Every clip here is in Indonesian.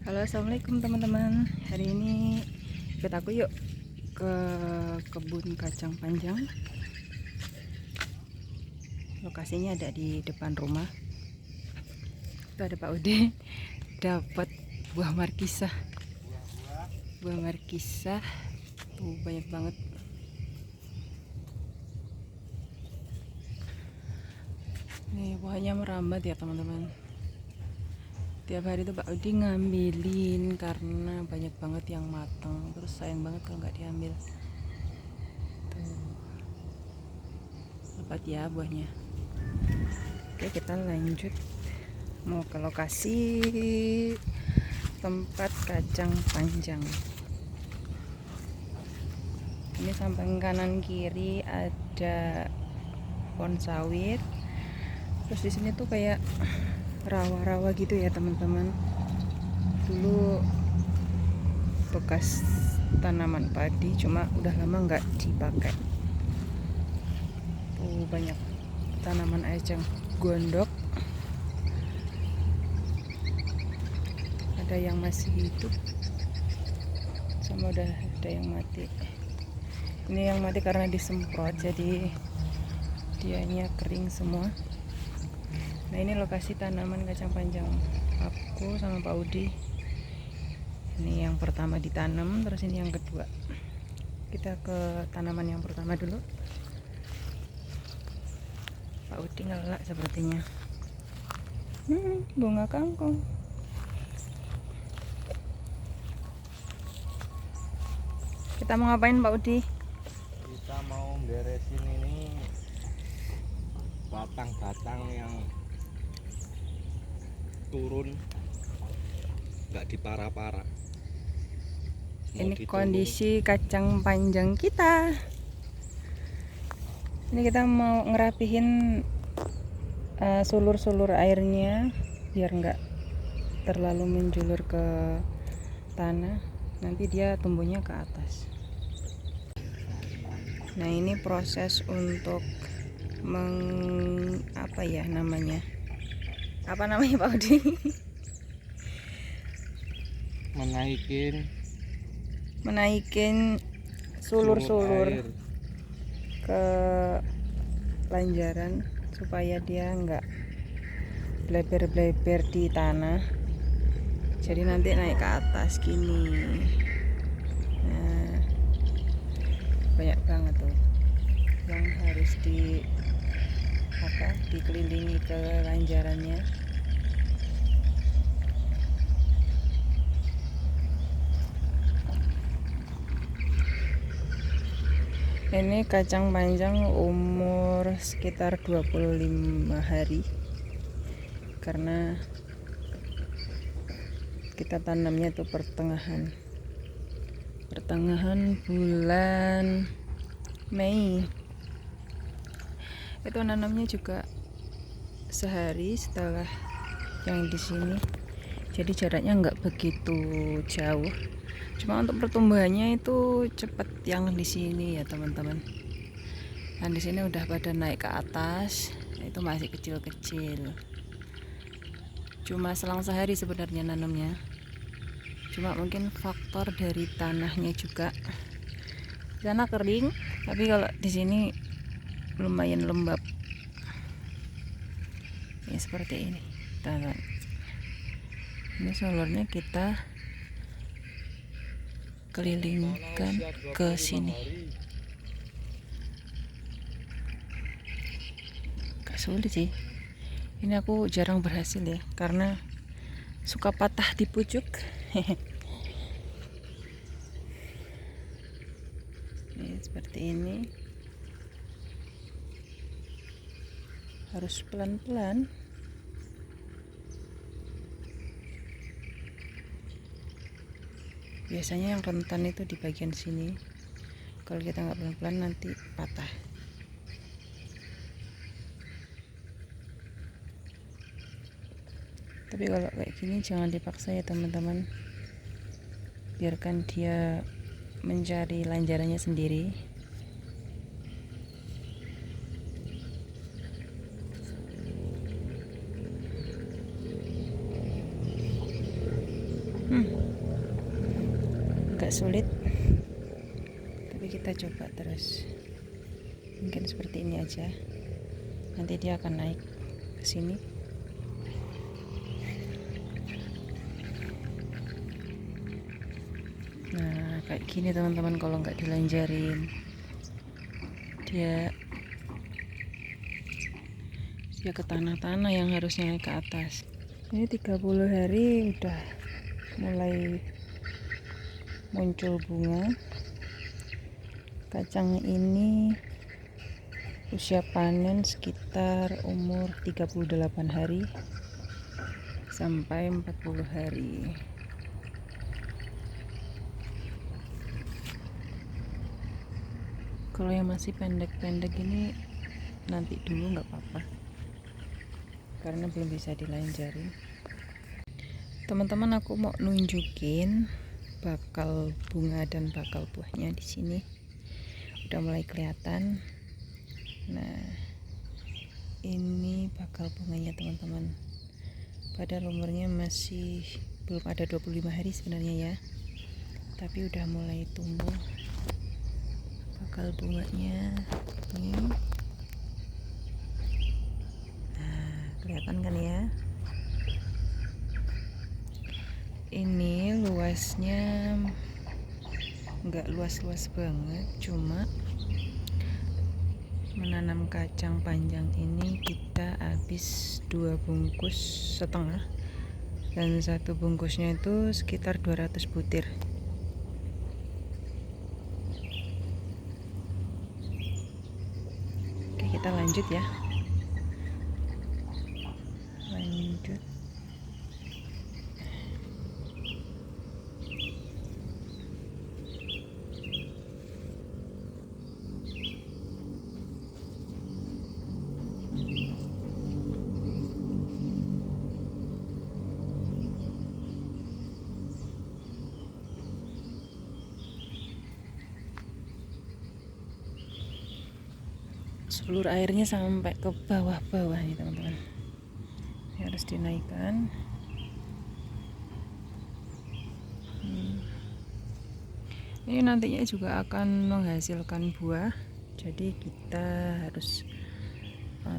Halo, assalamualaikum teman-teman. Hari ini ikut aku yuk ke kebun kacang panjang. Lokasinya ada di depan rumah. Itu ada Pak Ude dapat buah markisah. Buah markisah tuh banyak banget. Nih buahnya merambat ya teman-teman. Tiap hari tuh Pak Udi ngambilin karena banyak banget yang matang, terus sayang banget kalau nggak diambil. Tuh, lebat ya buahnya. Oke, kita lanjut mau ke lokasi tempat kacang panjang. Ini samping kanan kiri ada pohon sawit. Terus di sini tuh kayak rawa-rawa gitu ya teman-teman. Dulu bekas tanaman padi, cuma udah lama nggak dipakai. Tuh banyak tanaman eceng gondok. Ada yang masih hidup, sama udah ada yang mati. Ini yang mati karena disemprot, jadi dianya kering semua. Nah, ini lokasi tanaman kacang panjang aku sama Pak Udi. Ini yang pertama ditanam, terus ini yang kedua. Kita ke tanaman yang pertama dulu. Pak Udi ngelak sepertinya. Bunga kangkung. Kita mau ngapain Pak Udi? Kita mau beresin ini batang-batang yang turun, nggak dipara-para. Ini kondisi kacang panjang kita. Ini kita mau ngerapihin sulur-sulur airnya biar nggak terlalu menjulur ke tanah. Nanti dia tumbuhnya ke atas. Nah, ini proses untuk apa namanya Pak Udi? Menaikin sulur-sulur ke lanjaran supaya dia nggak bleber-bleber di tanah. Jadi nanti naik ke atas gini. Nah, banyak banget tuh yang harus dikelilingi ke lanjarannya. Ini kacang panjang umur sekitar 25 hari karena kita tanamnya tuh pertengahan bulan Mei. Itu nanamnya juga sehari setelah yang di sini, jadi jaraknya nggak begitu jauh. Cuma untuk pertumbuhannya itu cepat yang di sini ya teman-teman. Dan di sini udah pada naik ke atas, itu masih kecil-kecil. Cuma selang sehari sebenarnya nanamnya. Cuma mungkin faktor dari tanahnya juga. Di sana kering, tapi kalau di sini lumayan lembab. Ya seperti ini, teman-teman. Ini sulurnya kita kelilingkan ke sini. Gak sulit sih. Ini aku jarang berhasil ya, karena suka patah di pucuk. Ini seperti ini. Harus pelan-pelan. Biasanya yang rentan itu di bagian sini. Kalau kita nggak pelan-pelan nanti patah. Tapi kalau kayak gini jangan dipaksa ya teman-teman. Biarkan dia mencari lanjarannya sendiri. Agak sulit, tapi kita coba terus. Mungkin seperti ini aja, nanti dia akan naik ke sini. Nah, kayak gini teman-teman, kalau nggak dilanjarin dia ke tanah-tanah yang harusnya naik ke atas. Ini 30 hari udah mulai muncul bunga. Kacang ini usia panen sekitar umur 38 hari sampai 40 hari. Kalau yang masih pendek-pendek ini nanti dulu nggak apa-apa, karena belum bisa dilanjarin. Teman-teman, aku mau nunjukin bakal bunga dan bakal buahnya di sini. Udah mulai kelihatan. Nah, ini bakal bunganya teman-teman. Padahal umurnya masih belum ada 25 hari sebenarnya ya, tapi udah mulai tumbuh bakal bunganya ini. Nah, kelihatan kan ya? Ini luasnya nggak luas-luas banget, cuma menanam kacang panjang ini kita habis 2 bungkus setengah, dan 1 bungkusnya itu sekitar 200 butir. Oke, kita lanjut ya. Lanjut. Seluruh airnya sampai ke bawah-bawah nih teman-teman. Ini harus dinaikkan. Ini nantinya juga akan menghasilkan buah, jadi kita harus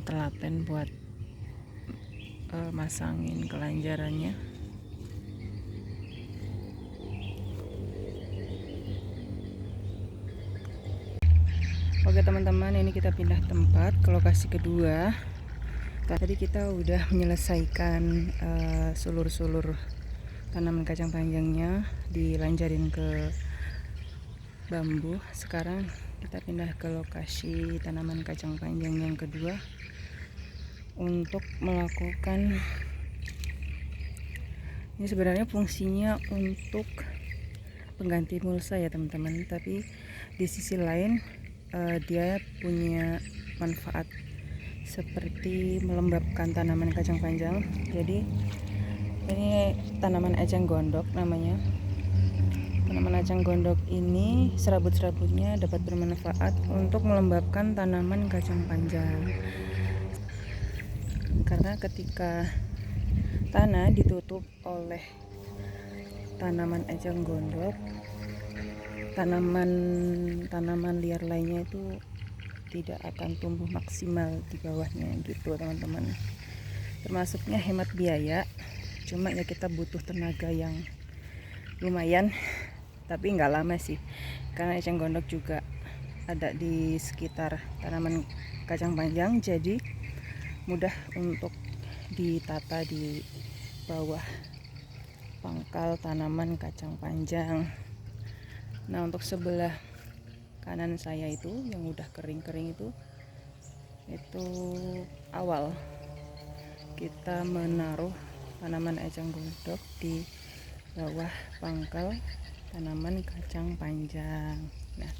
telaten buat masangin kelanjarannya. Oke teman-teman, ini kita pindah tempat ke lokasi kedua. Tadi kita udah menyelesaikan sulur-sulur tanaman kacang panjangnya, dilanjarin ke bambu. Sekarang kita pindah ke lokasi tanaman kacang panjang yang kedua untuk melakukan, ini sebenarnya fungsinya untuk pengganti mulsa ya teman-teman, tapi di sisi lain dia punya manfaat seperti melembabkan tanaman kacang panjang. Jadi ini tanaman eceng gondok namanya. Tanaman eceng gondok ini serabut-serabutnya dapat bermanfaat untuk melembabkan tanaman kacang panjang. Karena ketika tanah ditutup oleh tanaman eceng gondok, tanaman liar lainnya itu tidak akan tumbuh maksimal di bawahnya gitu teman-teman. Termasuknya hemat biaya, cuma ya kita butuh tenaga yang lumayan, tapi nggak lama sih, karena eceng gondok juga ada di sekitar tanaman kacang panjang, jadi mudah untuk ditata di bawah pangkal tanaman kacang panjang. Nah, untuk sebelah kanan saya itu yang udah kering-kering itu awal kita menaruh tanaman eceng gondok di bawah pangkal tanaman kacang panjang. Nah,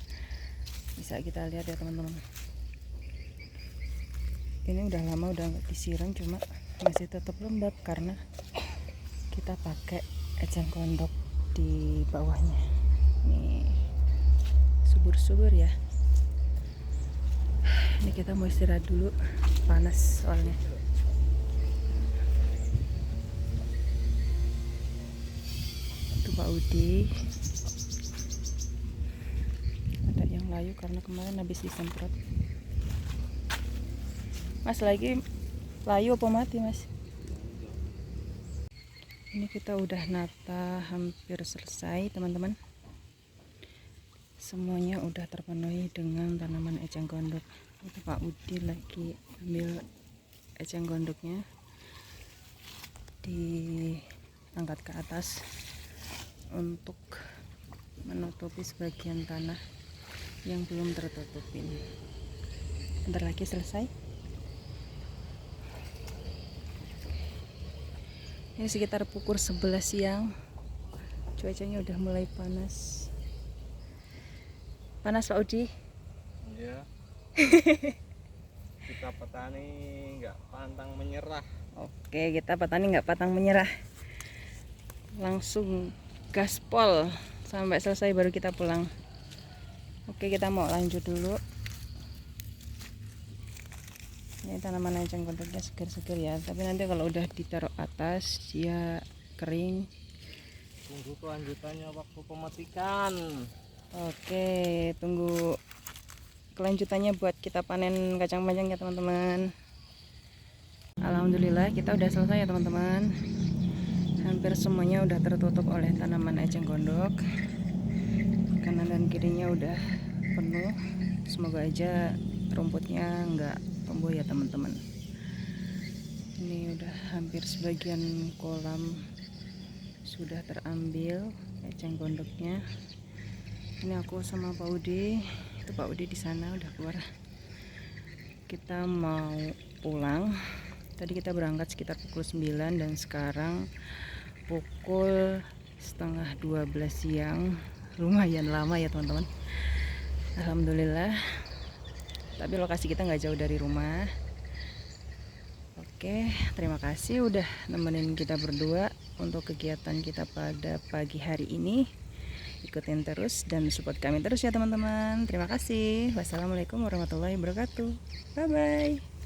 bisa kita lihat ya teman-teman, ini udah lama udah nggak disiram, cuma masih tetap lembab karena kita pakai eceng gondok di bawahnya. Nih, subur-subur ya. Ini kita mau istirahat dulu, panas soalnya. Pak Udi. Ada yang layu karena kemarin habis disemprot. Mas lagi layu apa mati mas? Ini kita udah nata hampir selesai teman-teman. Semuanya udah terpenuhi dengan tanaman eceng gondok. Itu Pak Udi lagi ambil eceng gondoknya, diangkat ke atas untuk menutupi sebagian tanah yang belum tertutupin. Bentar lagi selesai. Ini sekitar pukul 11 siang. Cuacanya udah mulai panas. Panas Pak Udi? Iya. Kita petani nggak pantang menyerah. Oke, kita petani nggak pantang menyerah. Langsung gaspol sampai selesai baru kita pulang. Oke, kita mau lanjut dulu. Ini tanaman eceng gondoknya segar-segar ya, tapi nanti kalau udah ditaruh atas dia kering. Tunggu kelanjutannya waktu pemetikan. Oke, tunggu kelanjutannya buat kita panen kacang panjang ya teman-teman. Alhamdulillah kita udah selesai ya teman-teman. Hampir semuanya udah tertutup oleh tanaman eceng gondok. Kanan dan kirinya udah penuh. Semoga aja rumputnya nggak tumbuh ya teman-teman. Ini udah hampir sebagian kolam sudah terambil eceng gondoknya. Ini aku sama Pak Udi. Itu Pak Udi di sana udah keluar. Kita mau pulang. Tadi kita berangkat sekitar pukul 9 dan sekarang pukul setengah 12 siang. Lumayan lama ya teman-teman. Alhamdulillah. Tapi lokasi kita nggak jauh dari rumah. Oke, terima kasih udah nemenin kita berdua untuk kegiatan kita pada pagi hari ini. Ikutin terus dan support kami terus ya teman-teman. Terima kasih. Wassalamualaikum warahmatullahi wabarakatuh. Bye bye.